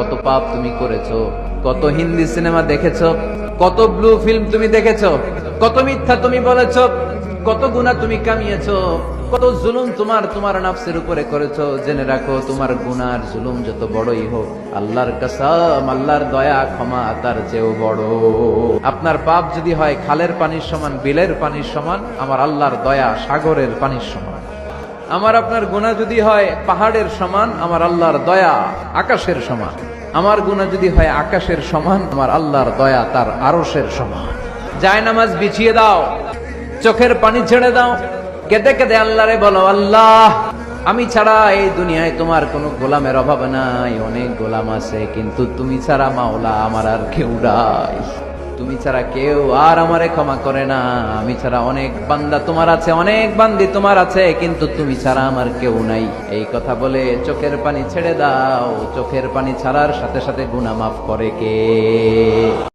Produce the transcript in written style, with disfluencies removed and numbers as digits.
কত পাপ তুমি করেছো, কত হিন্দি সিনেমা দেখেছো, কত ব্লু ফিল্ম তুমি দেখেছো, কত মিথ্যা তুমি বলেছো, কত গুনাহ তুমি কামিয়েছো, কত জুলুম তোমার নাফসের উপরে করেছো। জেনে রাখো, তোমার গুনার জুলুম যত বড়ই হোক, আল্লাহর কসম, আল্লাহর দয়া ক্ষমা তার চেয়েও বড়। আপনার পাপ যদি হয় খালের পানির সমান, বিলের পানির সমান, আমার আল্লাহর দয়া সাগরের পানির সমান। আমার আপনার গুনাহ যদি হয় পাহাড়ের সমান, আমার আল্লাহর দয়া আকাশের সমান। আমার গুনাহ যদি হয় আকাশের সমান, আমার আল্লাহর দয়া তার আরশের সমান। জায়নামাজ বিছিয়ে দাও, চোখের পানি ছেড়ে দাও, কেঁদে কেঁদে আল্লাহরে বলো, আল্লাহ আমি ছাড়া এই দুনিয়ায় তোমার কোনো গোলামের অভাব নাই, অনেক গোলাম আছে, কিন্তু তুমি ছাড়া মাওলা আমার আর কেউ নাই। তুমি ছাড়া কেউ আর আমারে ক্ষমা করে না। আমি ছাড়া অনেক বান্দা তোমার আছে, অনেক বান্দি তোমার আছে, কিন্তু তুমি ছাড়া আমার কেউ নাই। এই কথা বলে চোখের পানি ছেড়ে দাও। চোখের পানি ছাড়ার সাথে সাথে গুনাহ মাফ করে কে?